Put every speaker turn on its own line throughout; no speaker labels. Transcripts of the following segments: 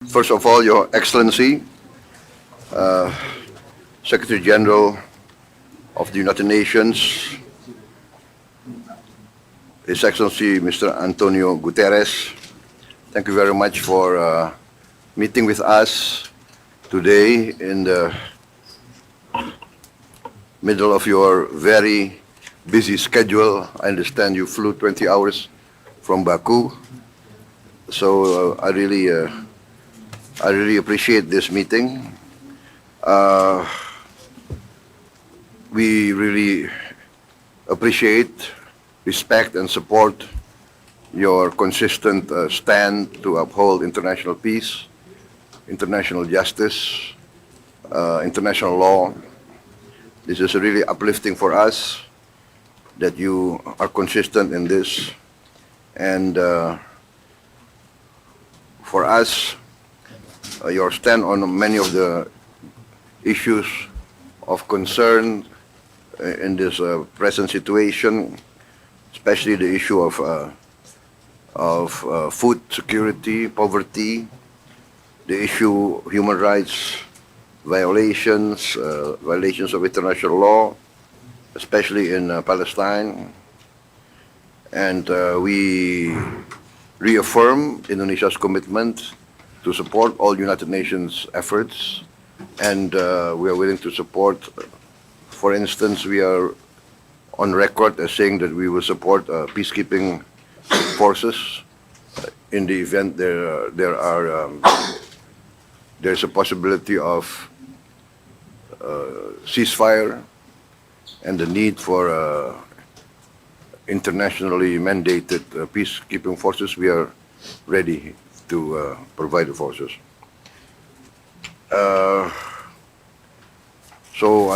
First of all, Your Excellency, Secretary General of the United Nations, His Excellency Mr. Antonio Guterres, thank you very much for meeting with us today in the middle of your very busy schedule. I understand you flew 20 hours from Baku, so I really appreciate this meeting. We really appreciate, respect, and support your consistent stand to uphold international peace, international justice, international law. This is really uplifting for us that you are consistent in this, and for us, your stand on many of the issues of concern in this present situation, especially the issue of food security, poverty, the issue of human rights violations, violations of international law, especially in Palestine. And we reaffirm Indonesia's commitment to support all United Nations efforts, and we are willing to support. For instance, we are on record as saying that we will support peacekeeping forces in the event there's a possibility of ceasefire and the need for internationally mandated peacekeeping forces. We are ready to provide the forces. So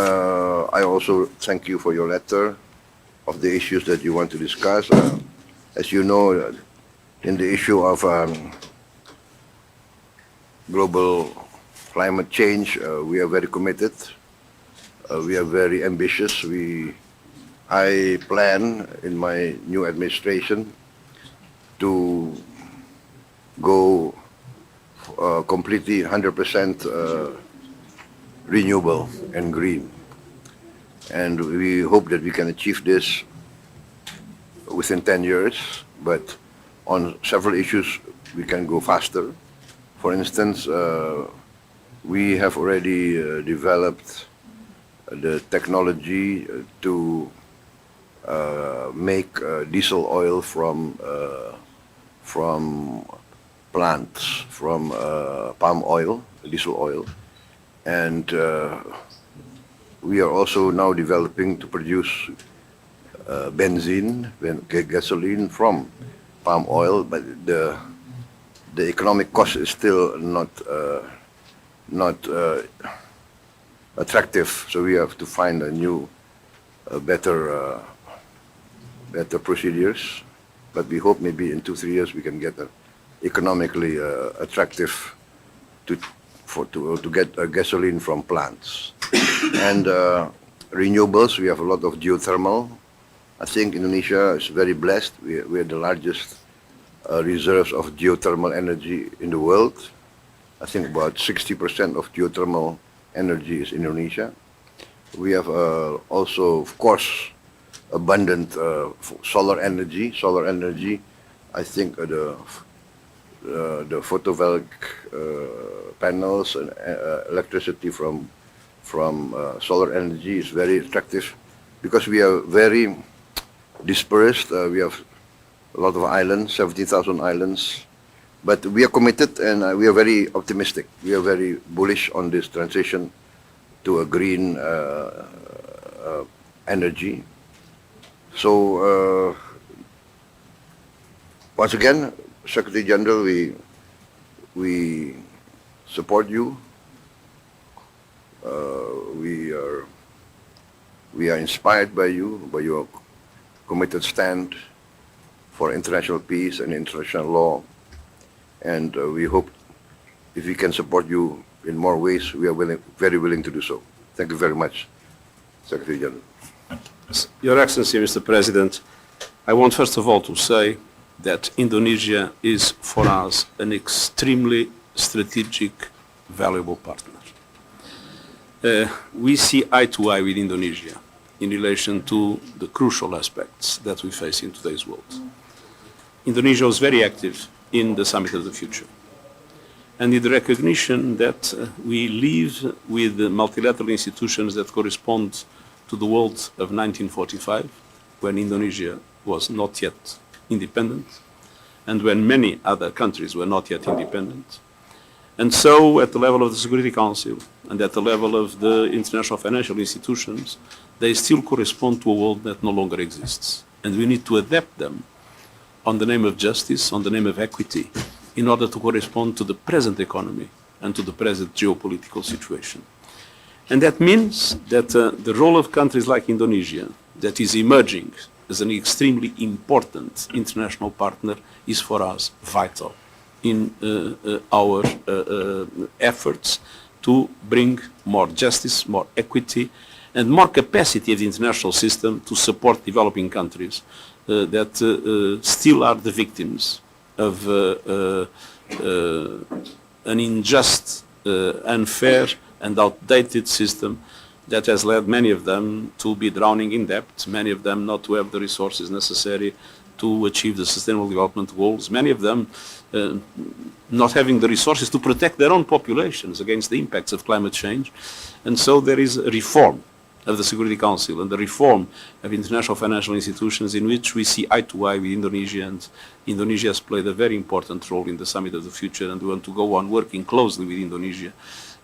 I also thank you for your letter of the issues that you want to discuss. As you know, in the issue of global climate change, we are very committed. We are very ambitious. I plan in my new administration to go completely 100% renewable and green. And we hope that we can achieve this within 10 years, but on several issues we can go faster. For instance, we have already developed the technology to make diesel oil from plants, from palm oil, diesel oil, and we are also now developing to produce benzene, gasoline from palm oil, but the economic cost is still not attractive. So we have to find a new, better procedures. But we hope maybe in 2-3 years we can get economically attractive to get gasoline from plants. And renewables, we have a lot of geothermal. I think Indonesia is very blessed. We are the largest reserves of geothermal energy in the world. I think about 60% of geothermal energy is in Indonesia. We have also, of course, abundant solar energy. Solar energy, I think the photovoltaic panels and electricity from solar energy is very attractive because we are very dispersed. We have a lot of islands, 17,000 islands, but we are committed and we are very optimistic. We are very bullish on this transition to a green energy. So once again, Secretary General, we support you. We are inspired by you, by your committed stand for international peace and international law, and we hope if we can support you in more ways, we are very willing to do so. Thank you very much, Secretary General.
Your Excellency, Mr. President, I want first of all to say that Indonesia is for us an extremely strategic, valuable partner. We see eye to eye with Indonesia in relation to the crucial aspects that we face in today's world. Indonesia was very active in the Summit of the Future, and in the recognition that we live with the multilateral institutions that correspond to the world of 1945, when Indonesia was not yet independent, and when many other countries were not yet independent. And so, at the level of the Security Council and at the level of the international financial institutions, they still correspond to a world that no longer exists. And we need to adapt them on the name of justice, on the name of equity, in order to correspond to the present economy and to the present geopolitical situation. And that means that the role of countries like Indonesia, that is emerging as an extremely important international partner, is for us vital in our efforts to bring more justice, more equity, and more capacity of the international system to support developing countries that still are the victims of an unjust, unfair, and outdated system that has led many of them to be drowning in debt, many of them not to have the resources necessary to achieve the Sustainable Development Goals, many of them not having the resources to protect their own populations against the impacts of climate change. And so there is a reform of the Security Council and the reform of international financial institutions in which we see eye to eye with Indonesia, and Indonesia has played a very important role in the Summit of the Future, and we want to go on working closely with Indonesia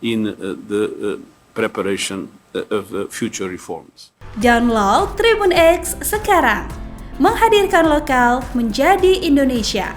in the preparation of future reforms.
Download Tribun X sekarang, menghadirkan lokal menjadi Indonesia.